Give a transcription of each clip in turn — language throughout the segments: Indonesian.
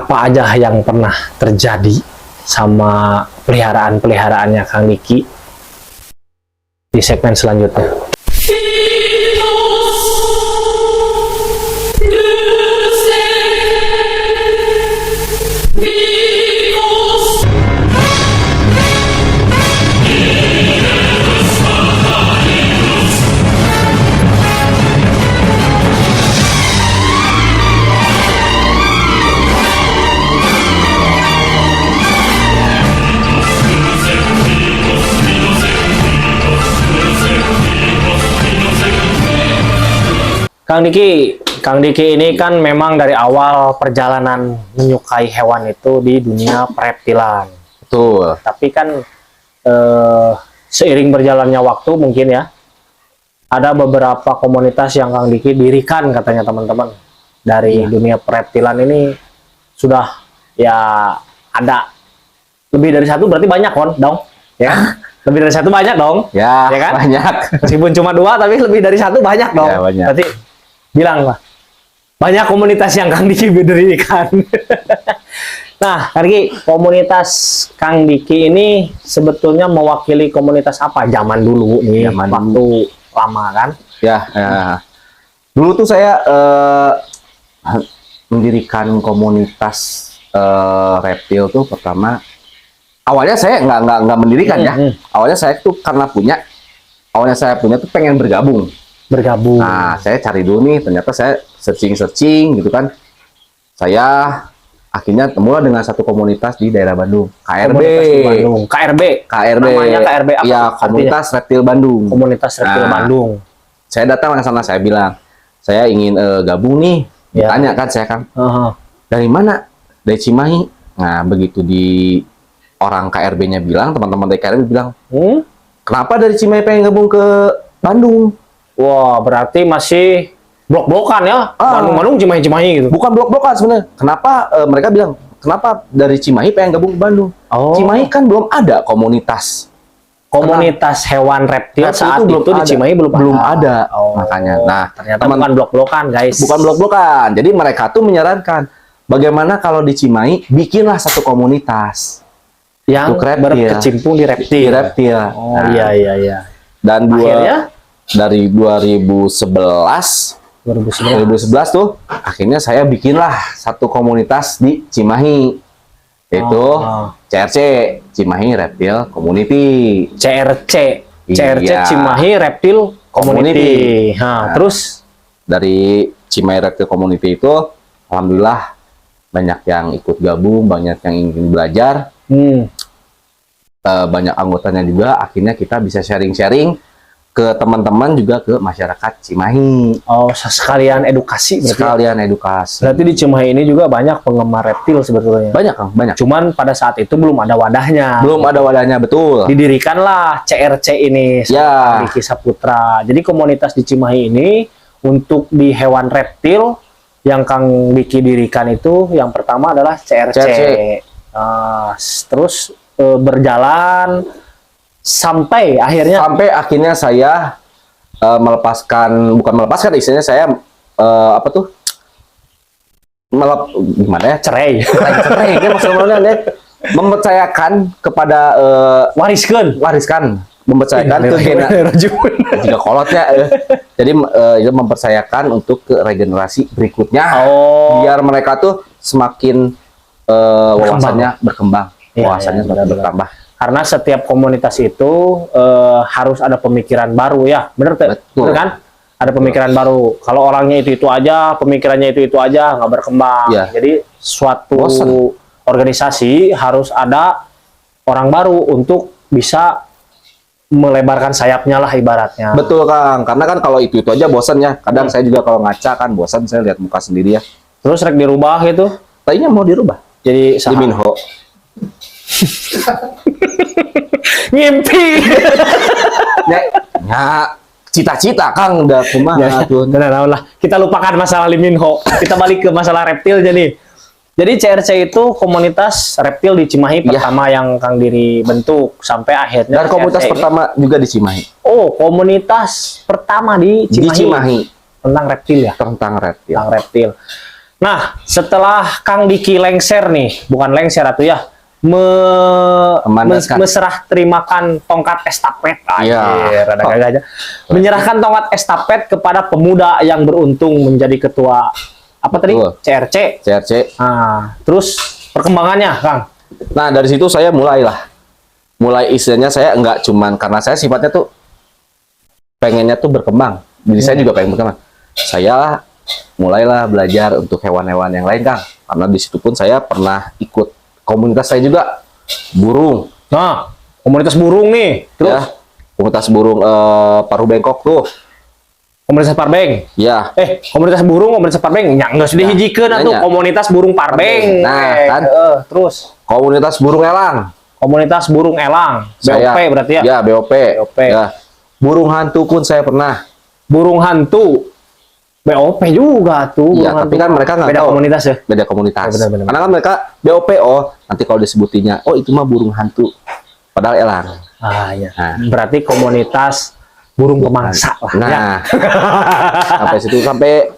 apa aja yang pernah terjadi sama peliharaan-peliharaannya Kang Diki di segmen selanjutnya. Kang Diki ini kan memang dari awal perjalanan menyukai hewan itu di dunia pereptilan. Betul. Tapi kan seiring berjalannya waktu mungkin ya, ada beberapa komunitas yang Kang Diki dirikan katanya teman-teman dari dunia pereptilan ini sudah ya ada lebih dari satu, berarti banyak kan dong ya. Lebih dari satu banyak dong Ya kan? banyak. Meskipun cuma 2 tapi lebih dari satu banyak dong. Ya, banyak. Berarti bilang lah banyak komunitas yang Kang Diki dirikan. Nah, Kang Diki, komunitas Kang Diki ini sebetulnya mewakili komunitas apa zaman dulu nih? Zaman waktu lama kan? Ya, dulu tuh saya mendirikan komunitas reptil tuh pertama. Awalnya saya nggak mendirikan ya. Awalnya saya tuh karena awalnya saya punya tuh pengen bergabung. Nah, saya cari dulu nih, ternyata saya searching gitu kan. Saya akhirnya temulah dengan satu komunitas di daerah Bandung, KRB. KRB. Namanya KRB apa? Iya, Komunitas Reptil Bandung. Komunitas Reptil Bandung. Saya datang ke sana, saya bilang, saya ingin gabung nih. Ditanya kan saya kan, dari mana? Dari Cimahi. Nah, begitu di orang KRB-nya bilang, teman-teman dari KRB bilang, kenapa dari Cimahi pengen gabung ke Bandung? Wah, berarti masih blok-blokan ya? Bandung-Bandung, Cimahi-Cimahi gitu. Bukan blok-blokan sebenarnya. Kenapa mereka bilang, kenapa dari Cimahi pengen gabung ke Bandung? Cimahi kan belum ada komunitas Hewan reptil saat itu di Cimahi belum ada. Makanya. Nah, ternyata bukan blok-blokan, guys. Bukan blok-blokan. Jadi mereka tuh menyarankan, bagaimana kalau di Cimahi bikinlah satu komunitas yang berkecimpung di reptil. Oh, nah, iya. Dan dari 2011 tuh akhirnya saya bikinlah satu komunitas di Cimahi, yaitu CRC, Cimahi Reptile Community. CRC Cimahi Reptile Community. Nah, terus dari Cimahi Reptile Community itu alhamdulillah banyak yang ikut gabung, banyak yang ingin belajar, banyak anggotanya juga. Akhirnya kita bisa sharing-sharing ke teman-teman, juga ke masyarakat Cimahi. Sekalian edukasi. Berarti di Cimahi ini juga banyak penggemar reptil sebetulnya. Banyak, Kang, banyak. Cuman pada saat itu belum ada wadahnya. Betul. Didirikanlah CRC ini sama Diki Saputra. Jadi komunitas di Cimahi ini untuk di hewan reptil yang Kang Diki dirikan itu yang pertama adalah CRC. Terus berjalan sampai akhirnya saya istilahnya saya cerai ya, maksudnya mempercayakan kepada mempercayakan ke jika kolotnya jadi mempercayakan untuk ke regenerasi berikutnya, biar mereka tuh semakin wawasannya berkembang, semakin bertambah. Karena setiap komunitas itu harus ada pemikiran baru ya, bener kan? Ada pemikiran baru. Kalau orangnya itu aja, pemikirannya itu aja, nggak berkembang. Jadi suatu organisasi harus ada orang baru untuk bisa melebarkan sayapnya lah ibaratnya. Betul, Kang. Karena kan kalau itu aja bosan ya. Kadang saya juga kalau ngaca kan bosan, saya lihat muka sendiri ya. Terus rek dirubah gitu? Tadinya mau dirubah. Jadi Minho. Ngimpi. Ya, cita-cita Kang udah kumaha tuh. Lah, kita lupakan masalah Liminho. Kita balik ke masalah reptil jadi. Jadi CRC itu komunitas reptil di Cimahi pertama yang Kang Diri bentuk sampai akhirnya. Dan komunitas pertama juga di Cimahi. Komunitas pertama di Cimahi. Di Cimahi. Tentang reptil ya? Tentang reptil. Nah, setelah Kang Diki lengser nih, bukan lengser atau ya, meserah terimakan tongkat estafet, rada gagah aja. Menyerahkan tongkat estafet kepada pemuda yang beruntung menjadi ketua apa tadi? CRC. Nah, terus perkembangannya, Kang. Nah, dari situ saya mulai istilahnya saya nggak cuman karena saya sifatnya tuh pengennya tuh berkembang. Jadi saya juga pengen berkembang. Saya mulailah belajar untuk hewan-hewan yang lain, Kang. Karena di situ pun saya pernah ikut komunitas saya juga burung. Nah, komunitas burung nih. Terus ya, komunitas burung paruh bengkok tuh. Komunitas parbeng. Ya. Komunitas burung, komunitas parbeng. Yang nggak sudah hijikeun atuh komunitas burung parbeng. Nah, kan. Terus komunitas burung elang. Komunitas burung elang. BOP berarti ya? Ya, BOP. Ya. Burung hantu pun saya pernah. Burung hantu. BOP juga tuh. Iya, tapi kan mereka nggak tahu. Komunitas ya? Beda komunitas. Benar. Karena kan mereka BOP, nanti kalau disebutinya, itu mah burung hantu. Padahal elang. Iya. Nah. Berarti komunitas burung pemangsa lah. Nah, ya. Sampai situ, sampai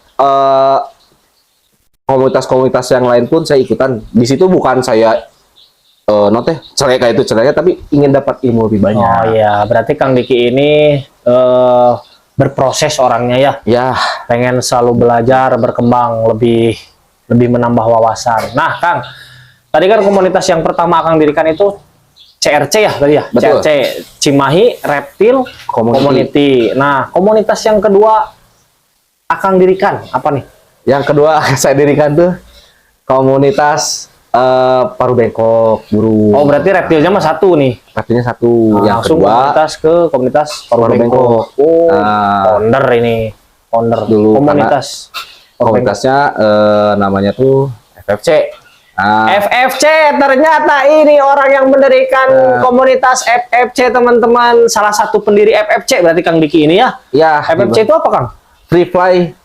komunitas-komunitas yang lain pun saya ikutan. Di situ bukan saya cerai kayak itu cerainya, tapi ingin dapat ilmu lebih banyak. Oh iya, berarti Kang Diki ini berproses orangnya ya. Ya. Pengen selalu belajar, berkembang, lebih menambah wawasan. Nah, Kang, tadi kan komunitas yang pertama Kang dirikan itu CRC ya tadi ya? Betul. CRC, Cimahi Reptile Community. Nah, komunitas yang kedua Akang dirikan apa nih? Yang kedua saya dirikan tuh komunitas paruh bengkok burung. Oh, berarti reptilnya mah satu nih. Reptilnya satu. Yang langsung kedua komunitas paruh bengkok. Oh, founder ini. Founder dulu komunitasnya namanya tuh FFC. FFC, ternyata ini orang yang mendirikan komunitas FFC, teman-teman. Salah satu pendiri FFC berarti Kang Diki ini ya? Ya. FFC itu apa, Kang? Free Fly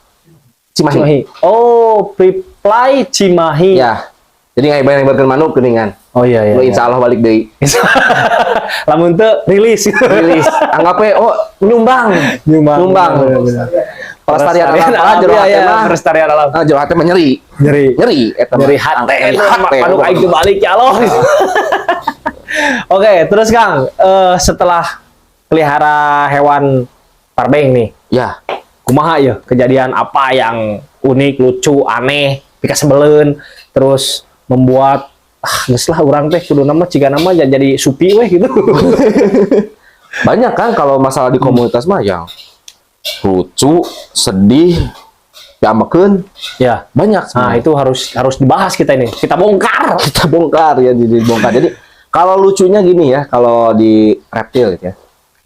Cimahi. Oh, Free Fly Cimahi. Ya. Jadi nggak bayar manuk geningan. Oh iya. Insya Allah balik deh. Lamun teu rilis. Anggapnya nyumbang. Pelestarian alam. Pelestarian alam. Jauh hati nyeri. Nyeri hati. Manuk aing balik ya Allah. Oke, terus Kang, setelah pelihara hewan parbeng nih. Ya. Kumaha ya kejadian apa yang unik, lucu, aneh, pika sebelen, terus membuat geus lah urang teh kudu nama ciga nama jadi supi weh gitu. Banyak kan kalau masalah di komunitas mah yang lucu, sedih, diambekeun. Ya, banyak. Nah, itu harus dibahas kita ini. Kita bongkar ya, dibongkar. Jadi kalau lucunya gini ya, kalau di reptil gitu ya.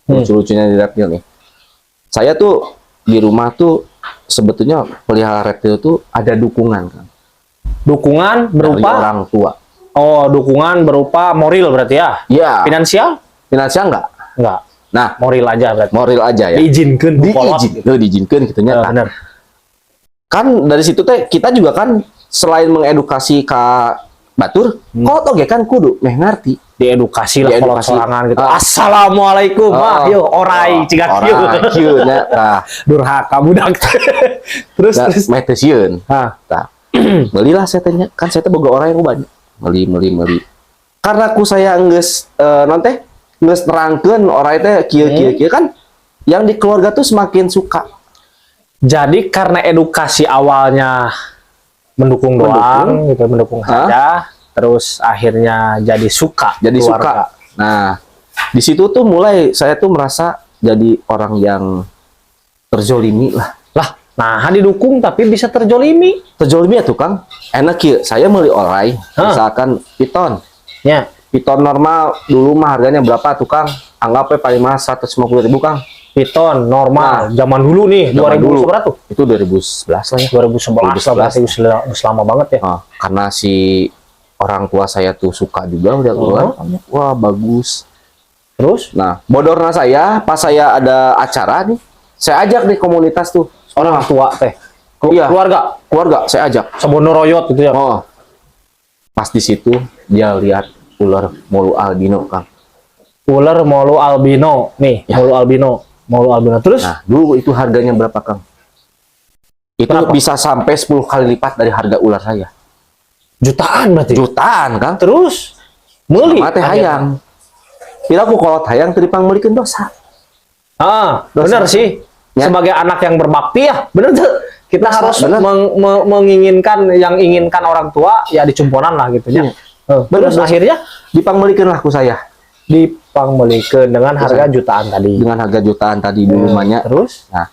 Lucu-lucunya di reptil nih. Saya tuh di rumah tuh sebetulnya pelihara reptil tuh ada dukungan kan. Dukungan berupa dari orang tua. Oh, dukungan berupa moral berarti ya? Iya. Finansial? Finansial enggak? Nah, moral aja berarti. Moral aja ya. Diizinkan gitu nya. Benar. Kan dari situ teh kita juga kan selain mengedukasi ka batur, kok oge kan kudu meh ngarti. Diedukasi lah kalau sorangan gitu. Assalamualaikum. Yo orai cigak kieu nya. Durhaka budak. Terus meh teh sieun. Belilah saya tanya, kan saya boga orang yang banyak. Beli. Karena saya geus geus nerangkeun orang teh kieu kan yang di keluarga tuh semakin suka. Jadi karena edukasi awalnya mendukung saja, terus akhirnya jadi suka. Nah, di situ tuh mulai saya tuh merasa jadi orang yang terzolimi lah. Nah, didukung tapi bisa terjolimi. Terjolimi ya tukang. Enak ya, saya beli orai, misalkan piton. Ya. Piton normal dulu mah harganya berapa tukang? Anggapnya paling mahal 150.000 Kang. Piton normal zaman dulu nih, 2000 berapa tuh? Itu 2011 lah ya. 2011 lah, berarti lama banget ya. Karena si orang tua saya tuh suka juga udah keluar. Wah, bagus. Terus? Nah, bodornya saya pas saya ada acara nih, saya ajak di komunitas tuh. Orang tua teh. Keluarga saya ajak. Sabono royot gitu ya. Pas di situ dia lihat ular molu albino, Kang. Ular molu albino nih, ya. Molu albino. Terus? Nah, dulu itu harganya berapa, Kang? Itu Berapa? bisa sampai 10 kali lipat dari harga ular saya. Jutaan berarti. Jutaan, Kang. Terus meuli Sama teh hayang. Kira aku kalau hayang teripang meulikeun dosa. Benar sih. Ya. Sebagai anak yang berbakti ya, benar tuh. Kita Dosa, harus bener. menginginkan yang inginkan orang tua ya dicumponan lah gitu ya. Terus Bener. akhirnya Dipang meulikeun lah ku saya. dipangmelikeun dengan harga jutaan tadi. Dengan harga jutaan tadi dulu mahnya. Terus? Nah,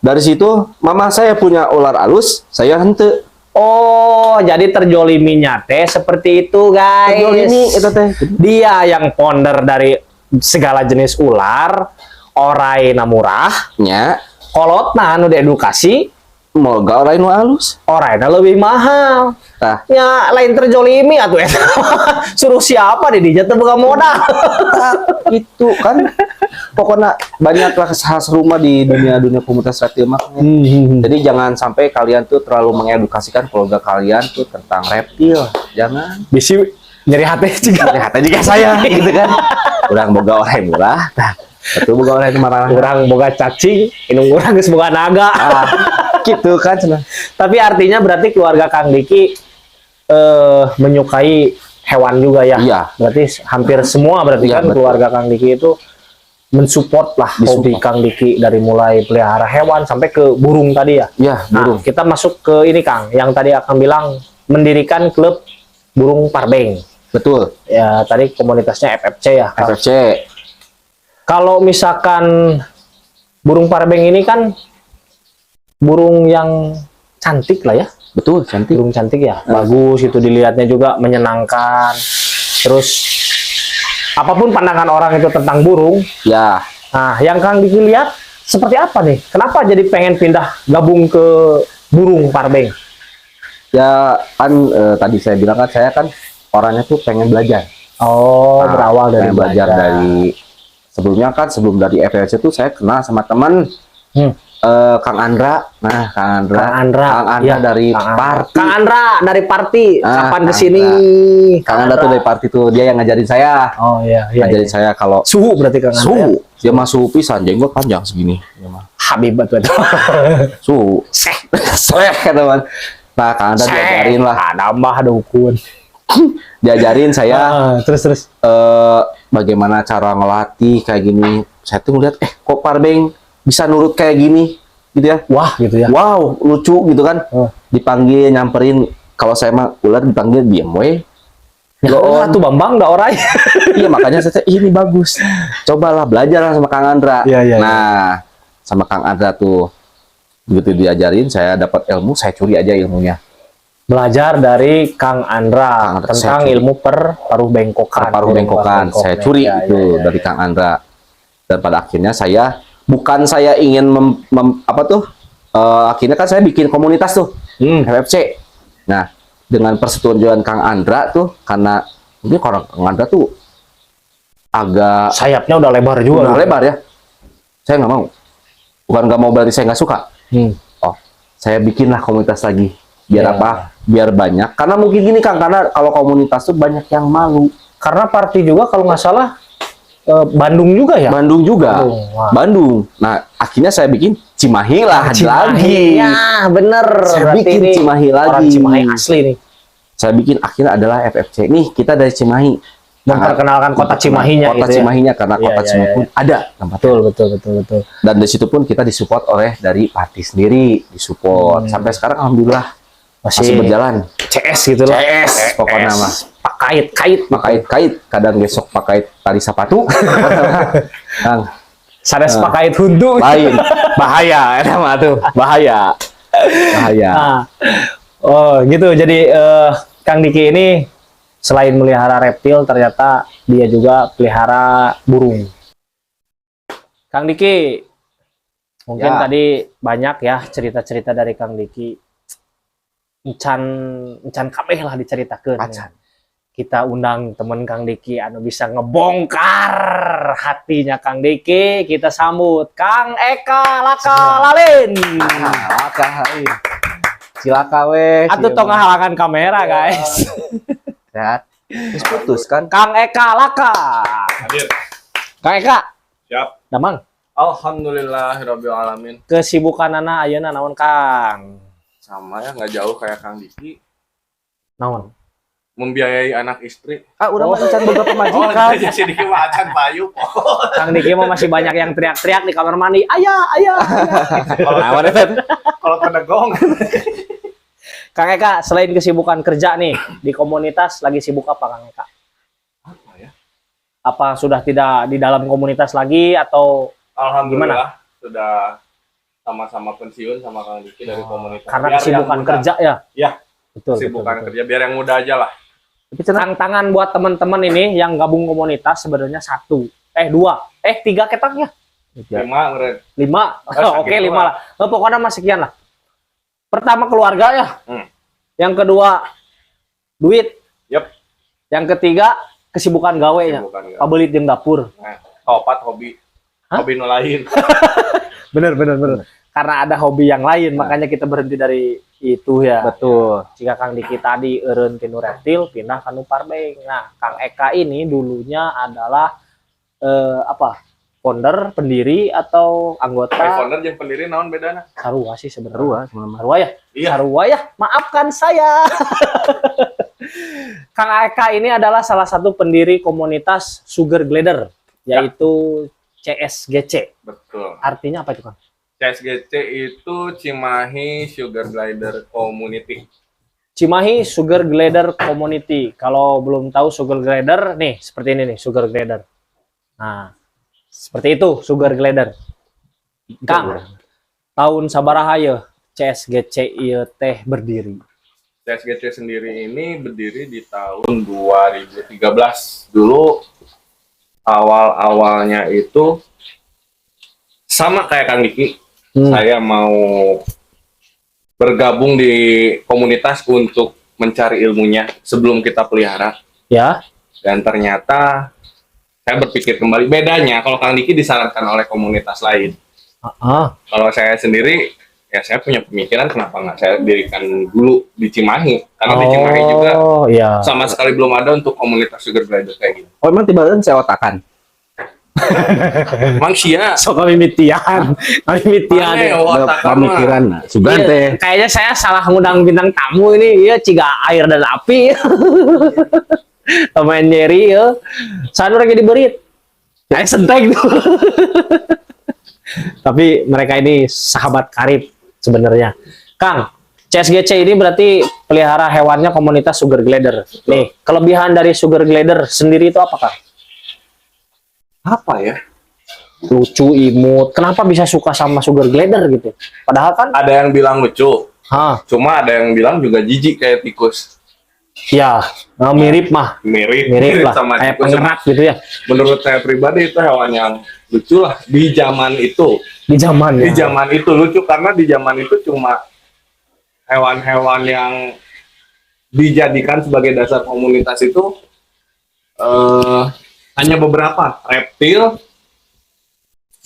dari situ mama saya punya ular alus, saya henteu. Oh, jadi terjoliminya teh seperti itu, guys. Terjolimi itu teh. Dia yang founder dari segala jenis ular, oraina murah, Nya, kolotna anu diedukasi, moga orang nu alus. oraina lebih mahal. Tah, Ya lain terjolimi atuh eta. Suruh siapa di dinya teu boga modal. itu kan pokoknya banyaklah khas rumah di dunia komunitas reptil mah. Jadi jangan sampai kalian tuh terlalu mengedukasikan keluarga kalian tuh tentang reptil. Jangan. Bisi nyeri hati juga. Lihat aja saya gitu kan. Urang boga orang murah. Tah, betul boga orang marah. Urang boga cacing, inung urang geus boga naga. Gitu kan cenah. Tapi artinya berarti keluarga Kang Diki menyukai hewan juga ya. Iya. Berarti hampir semua berarti Iya, kan betul. keluarga Kang Diki itu mensupport lah hobi Disupport. Kang Diki dari mulai pelihara hewan sampai ke burung tadi ya. Iya, Nah, burung. kita masuk ke ini Kang, yang tadi akan bilang mendirikan klub burung Parbeng. Betul. Ya, tadi komunitasnya FFC ya. Kang. FFC. Kalau misalkan burung Parbeng ini kan burung yang cantik lah ya. Betul, cantik. Burung cantik ya, bagus itu dilihatnya juga menyenangkan. Terus apapun pandangan orang itu tentang burung, Ya, nah yang Kang Diki lihat seperti apa nih? Kenapa jadi pengen pindah gabung ke burung Parbeng? ya kan tadi saya bilang kan saya kan orangnya tuh pengen belajar. Oh, Nah, berawal dari pengen belajar dari sebelumnya kan sebelum dari FFC itu saya kenal sama teman Kang Andra. Nah, Kang Andra Ya, dari Kang Andra. Parti. Kang Andra dari Parti. Kapan Kang kesini? Kang Andra tuh dari Parti tuh dia yang ngajarin saya. Oh iya, iya. Ngajarin saya kalau Suhu berarti Kang Andra. suhu. Dia mah suhu pisan, jenggot panjang segini. Dia mah Habib tuh. suhu. Seh. Sleh teman. Nah, Kang Andra diajarin lah. Nambah dukun. Diajarin saya Terus. bagaimana cara ngelatih kayak gini. Saya tuh ngeliat kok Parbeng bisa nurut kayak gini gitu ya. Wah, gitu ya. Wow, lucu gitu kan. Dipanggil nyamperin, kalau saya mah ular dipanggil diam we. Ya, tuh Bambang da orang. Iya, makanya saya ini bagus. Cobalah belajar lah sama Kang Andra. Iya. Nah, sama Kang Andra tuh begitu diajarin, saya dapat ilmu, saya curi aja ilmunya. Belajar dari Kang Andra tentang ilmu paruh bengkokan. Paruh bengkokan, saya curi itu dari Kang Andra. Dan pada akhirnya saya bukan saya ingin akhirnya kan saya bikin komunitas tuh FFC. Nah, dengan persetujuan Kang Andra tuh, karena mungkin Kang Andra tuh agak sayapnya udah lebar juga. udah lebar ya. Saya nggak mau. Bukan nggak mau berarti saya nggak suka. Oh, saya bikinlah komunitas lagi. Biar apa? Biar banyak. Karena mungkin gini Kang, karena kalau komunitas tuh banyak yang malu. Karena Parti juga kalau nggak salah Bandung juga ya? Bandung juga. Bandung. Nah, akhirnya saya bikin Cimahi lah lagi. Ya, bener. Saya bikin ini Cimahi lagi. Orang Cimahi asli nih. Saya bikin akhirnya adalah FFC. Nih, kita dari Cimahi. Memperkenalkan kota Cimahinya kota gitu ya? Cimahinya karena kota Cimahi pun ada tempatnya. Betul. Dan dari situ pun kita disupport oleh dari Parti sendiri, disupport. Sampai sekarang alhamdulillah masih berjalan. CS gitu lah. CS pokoknya mah. Pakait. Kadang besok pakai tali sepatu. Kang, sanes pakait hundu. lain bahaya mah tuh, bahaya. Nah, oh, gitu. Jadi Kang Diki ini selain melihara reptil, ternyata dia juga pelihara burung. Kang Diki, mungkin tadi banyak ya cerita-cerita dari Kang Diki. Encan kabeh lah diceritakeun. Kita undang temen Kang Diki anu bisa ngebongkar hatinya Kang Diki. Kita sambut Kang Eka Laka Lalin. Laka Lalin. Silaka we. Atuh tong ngahalangan kamera, guys. Sehat. Terus putus kan? Kang Eka Laka. Hadir. Kang Eka. Siap. Damang. Alhamdulillahirabbil alamin. Kesibukanana ayeuna naon Kang? Sama ya, nggak jauh kayak Kang Diki. Naon? Membiayai anak istri. Udah mah can boga Oh, pamajikan. jadi Diki mah acan payu. Kang Diki mah masih banyak yang teriak-teriak di kamar mandi. Ayah, ayah. Naon eta? Kalau pedegong. Kang Eka, selain kesibukan kerja nih di komunitas, lagi sibuk apa Kang Eka? Apa ya? Apa sudah tidak di dalam komunitas lagi atau Alhamdulillah sudah sama-sama pensiun sama Kang Diki dari komunitas. karena Biar kesibukan yang muda. kerja ya? Ya, Betul. kesibukan betul. kerja biar yang muda aja lah. Tapi tantangan buat teman-teman ini yang gabung komunitas sebenarnya 3 ketangnya. 5 ngeren. 5. Oh, Oke, segitu 5 lah. Pokoknya masih sekian lah. Pertama keluarga ya. Yang kedua duit. Yep. Yang ketiga kesibukan gawenya. Pabelit jeung dapur. Nah, keempat hobi. Hah? Hobi nu lain. Bener. Karena ada hobi yang lain, makanya kita berhenti dari itu ya. Betul. Jika Kang Diki tadi eureun tinu reptil, pindah ka nu parbeng. Nah, Kang Eka ini dulunya adalah founder, pendiri atau anggota? Founder jeung pendiri naon bedana? Sarua sih sebenarnya. Sarua ya? Iya. Sarua ya? Maafkan saya. Kang Eka ini adalah salah satu pendiri komunitas Sugar Glider, yaitu CSGC. Betul. Artinya apa itu, Kang? CSGC itu Cimahi Sugar Glider Community. Cimahi Sugar Glider Community. Kalau belum tahu Sugar Glider, nih seperti ini nih Sugar Glider. Nah, seperti itu Sugar Glider. Kang, tahun sabaraha ye CSGC ieu teh berdiri? CSGC sendiri ini berdiri di tahun 2013. Dulu awal-awalnya itu sama kayak Kang Diki. Saya mau bergabung di komunitas untuk mencari ilmunya sebelum kita pelihara. Ya. Dan ternyata saya berpikir kembali, bedanya kalau Kang Diki disarankan oleh komunitas lain. Kalau saya sendiri, ya saya punya pemikiran kenapa nggak saya dirikan dulu di Cimahi. Karena di Cimahi juga iya. sama sekali belum ada untuk komunitas Sugar Glider kayak gini. Oh, emang tiba-tiba saya otakan. Emang sia. So kami mitian. Pemikiran Sugan teh. Kayaknya saya salah ngundang bintang tamu ini. Iya, ciga air dan api. Tom and Jerry ya. Saya lagi diberit. Saya sentek tuh. Tapi mereka ini sahabat karib sebenarnya. Kang, CSGC ini berarti pelihara hewannya komunitas Sugar Glider. Nih, kelebihan dari Sugar Glider sendiri itu apa, Kang? Apa ya? Lucu, imut. Kenapa bisa suka sama Sugar Glider gitu? Padahal kan Ada yang bilang lucu. Hah, Cuma ada yang bilang juga jijik kayak tikus. ya, mirip mah. Mirip Lah, sama kayak tikus. pengerat gitu ya. Menurut saya pribadi itu hewan yang lucu lah di zaman itu. Di zaman Di ya. zaman itu lucu karena di zaman itu cuma hewan-hewan yang dijadikan sebagai dasar komunitas itu hanya beberapa reptil,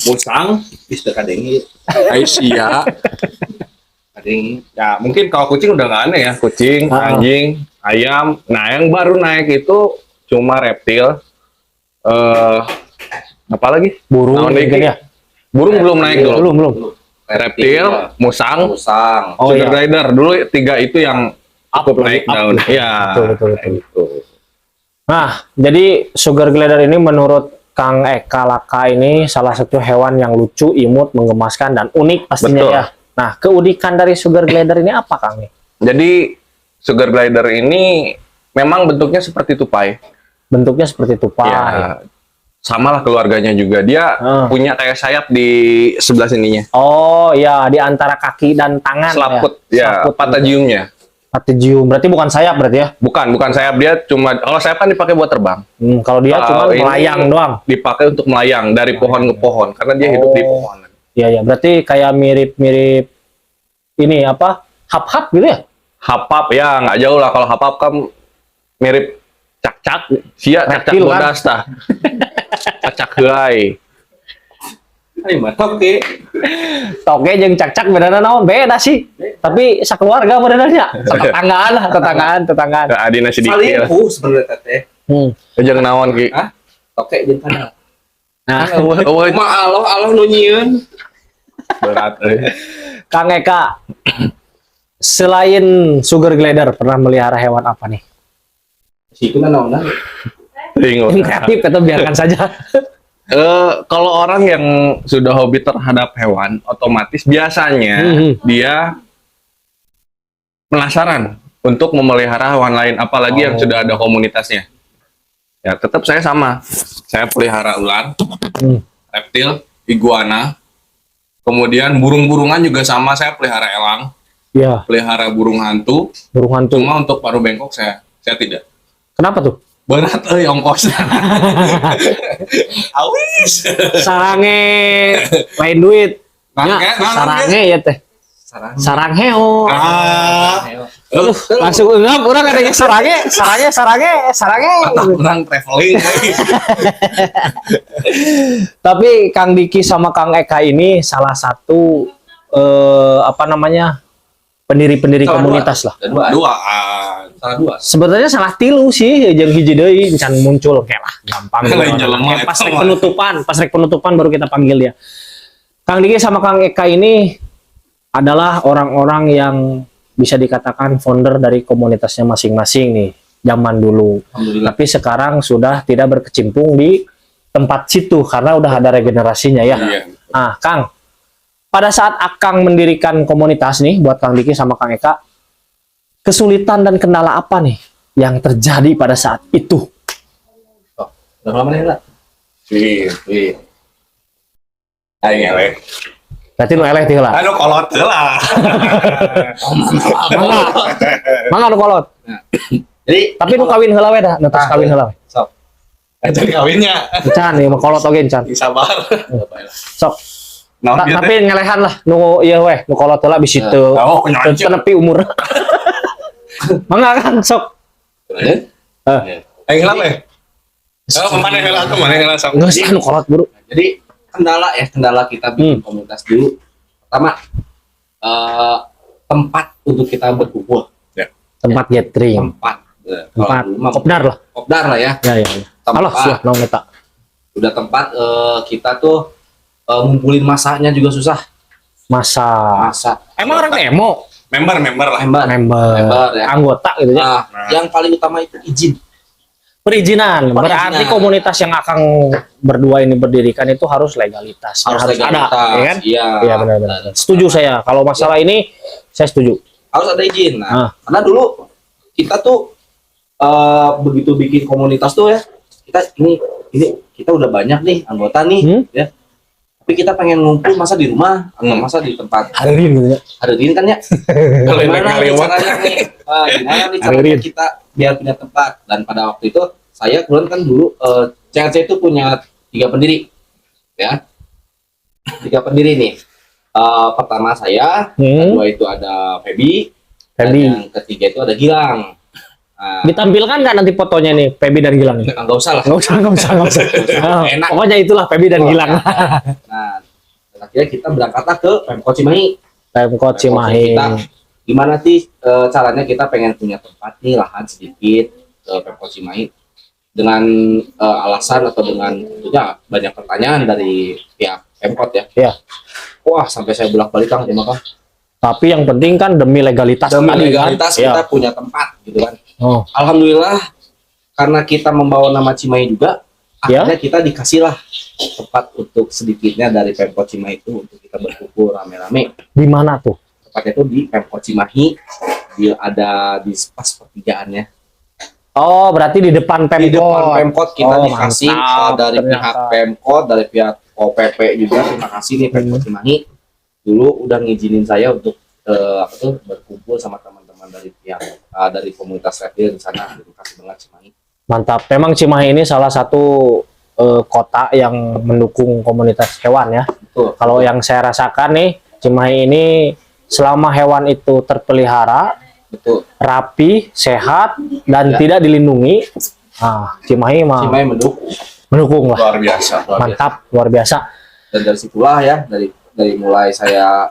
musang, istekadengit, Aisyah, kadeng. Ya mungkin kalau kucing udah nggak aneh ya, kucing, anjing, ayam. Nah yang baru naik itu cuma reptil. Apa lagi? Burung Naon mungkin ya. Burung belum naik dulu. Belum. Reptil, musang, Oh, Sugar iya. Glider. Dulu 3 itu yang cukup naik daun. Iya. Betul. Gitu. Nah, jadi Sugar Glider ini menurut Kang Eka Laka ini salah satu hewan yang lucu, imut, menggemaskan, dan unik pastinya Betul. ya. Nah, keunikan dari Sugar Glider ini apa, Kang? Jadi Sugar Glider ini memang bentuknya seperti tupai. Bentuknya seperti tupai. Ya, sama lah keluarganya juga. Dia punya kayak sayap di sebelah sininya. Oh, ya, di antara kaki dan tangan. Selaput, ya, patagiumnya. Patagium, berarti bukan sayap berarti ya? Bukan sayap, dia cuma, kalau sayap kan dipakai buat terbang. Kalau dia cuma Kalau ini melayang doang. Dipakai untuk melayang dari pohon ke pohon, karena dia hidup di pohon. Iya, berarti kayak mirip-mirip ini apa? Hap-hap gitu ya? Hapap ya nggak jauh lah, kalau hapap kan mirip cak-cak, sia cak-cak Reptil, kan? bodas tah. Cak-cak heulai. Ai mah toke. Toge jeung cak-cak bedana naon? Beda sih. Tapi sakeluarga benernya. Tetanggaan lah, tetanggaan. Adina sedikit. Salingkuh sebenarnya teh. Jeung naon ki? Toke jeung kana. Nah, Allah nu nyieun. Berat Kang Eka, selain sugar glider pernah melihara hewan apa nih? Situ naon? Yang kreatif atau biarkan saja. Kalau orang yang sudah hobi terhadap hewan, otomatis biasanya dia penasaran untuk memelihara hewan lain, apalagi yang sudah ada komunitasnya. Ya, tetap saya sama. Saya pelihara ular, reptil, iguana, kemudian burung-burungan juga sama. Saya pelihara elang, pelihara burung hantu. Burung hantu. Cuma untuk paruh bengkok saya tidak. Kenapa tuh? Berat ongkos. Awis. Sarange lain duit. Sarange ya teh. Sarange oh. Langsung enggak urang ada yang sarange. Orang traveling. Tapi Kang Diki sama Kang Eka ini salah satu pendiri-pendiri komunitas lah. Salah dua. Sebenarnya salah tilu sih, jeung hiji deui can muncul kayak lah gampang. Kayak pas rek penutupan baru kita panggil dia. Kang Diki sama Kang Eka ini adalah orang-orang yang bisa dikatakan founder dari komunitasnya masing-masing nih zaman dulu. Tapi sekarang sudah tidak berkecimpung di tempat situ karena udah ada regenerasinya ya. Nah, Kang, pada saat Akang mendirikan komunitas nih buat Kang Diki sama Kang Eka, kesulitan dan kendala apa nih yang terjadi pada saat itu? Udah lama nih lah. Aing eleh. Berarti nu eleh teh lah. Anu kolot lah. Mangga nu kolot. Jadi tapi nu kawin heula we dah, nu tos kawin heula we. Sok. Jadi kawinnya. Can ieu mah kolot oge can. Sabar. Sok. Tapi ngelehan lah nu ieu we, nu kolot heula bisi teu. Teu nepi umur. Mangga Kang sok. Aing heula we. Mana heula sok. Geus anu kolot buru. Jadi kendala kita bikin komunitas dulu. Pertama, tempat untuk kita berkumpul. Tempat gathering. Tempat kopdar lah ya. Ya. Alah sih, naon eta. Udah tempat kita tuh ngumpulin masanya juga susah. Masa. Emang orang emo? Member ya. Anggota gitu ya. Yang paling utama itu izin. Perizinan. Berarti komunitas yang akan berdua ini berdirikan itu harus legalitas. Harus ada, ya kan? Iya benar. Setuju saya. Kalau masalah ini saya setuju. Harus ada izin. Nah, karena dulu kita tuh begitu bikin komunitas tuh ya, ini kita udah banyak nih anggota nih, ya. Tapi kita pengen ngumpul masa di rumah atau masa di tempat hadirin gitu ya. Hadirin kan ya. Gimana nih caranya kita biar punya tempat. Dan pada waktu itu saya kebetulan kan dulu CRC itu punya 3 pendiri ya. 3 pendiri nih. Pertama saya, kedua itu ada Feby. Dan yang ketiga itu ada Gilang. Ditampilkan nggak nanti fotonya nih Feby dan Gilang? Nggak usah lah. Nggak usah. Enak. Pokoknya itulah Feby dan Gilang. Nah, akhirnya kita berangkatlah ke Pemkot Cimahi. Pemkot Cimahi. Gimana sih caranya kita pengen punya tempat nih, lahan sedikit ke Pemkot Cimahi dengan alasan atau dengan tentunya banyak pertanyaan dari pihak Pemkot ya. Iya. Wah, sampai saya bolak-balik Kang, terima kasih. Tapi yang penting kan demi legalitas. Demi legalitas kita punya tempat gitu kan. Alhamdulillah karena kita membawa nama Cimahi juga, akhirnya kita dikasihlah tempat untuk sedikitnya dari Pemkot Cimahi itu untuk kita berkumpul rame-rame. Di mana tuh? Tempatnya itu di Pemkot Cimahi, dia ada di pas pertigaannya. Oh, berarti di depan Pemkot. Di depan Pemkot kita dikasih dari pihak Pemkot, dari pihak OPP juga terima kasih nih Pemkot Cimahi. Dulu udah ngizinin saya untuk berkumpul sama teman-teman dari pihak dari komunitas reptil di sana. Terima kasih banget Cimahi. Mantap. Memang Cimahi ini salah satu kota yang mendukung komunitas hewan ya. Betul. Kalau yang saya rasakan nih, Cimahi ini selama hewan itu terpelihara, rapi, sehat dan tidak dilindungi, Cimahi mendukung lah. Luar biasa. Mantap, luar biasa. Dan dari situlah ya, dari mulai saya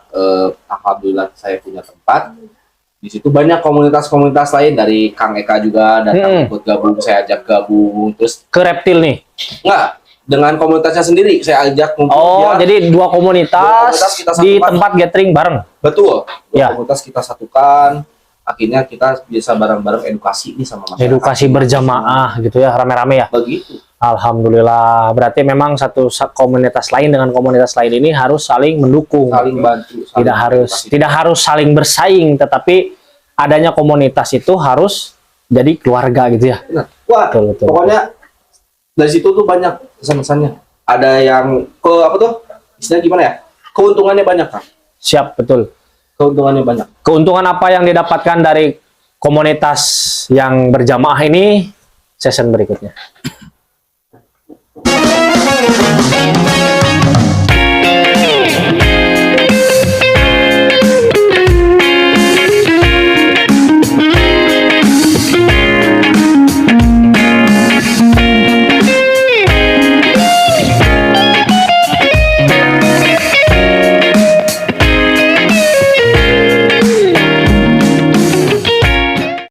alhamdulillah saya punya tempat. Di situ banyak komunitas-komunitas lain dari Kang Eka juga datang ikut gabung, saya ajak gabung terus ke reptil nih. Enggak, dengan komunitasnya sendiri. Saya ajak ngumpul. Oh, jadi dua komunitas kita di satukan. tempat gathering bareng. Betul. Ya. Komunitas kita satukan. Akhirnya kita bisa bareng-bareng edukasi nih sama masyarakat. Edukasi berjamaah gitu ya, rame-rame ya. Begitu. Alhamdulillah. Berarti memang satu komunitas lain dengan komunitas lain ini harus saling mendukung. Saling bantu. Tidak harus saling bersaing, tetapi adanya komunitas itu harus jadi keluarga gitu ya. Benar. Wah, betul. pokoknya dari situ tuh banyak pesan-pesannya. Ada yang apa tuh? Istilahnya gimana ya? Keuntungannya banyak, Kang. Siap, betul. Keuntungannya banyak. Keuntungan apa yang didapatkan dari komunitas yang berjamaah ini? Session berikutnya.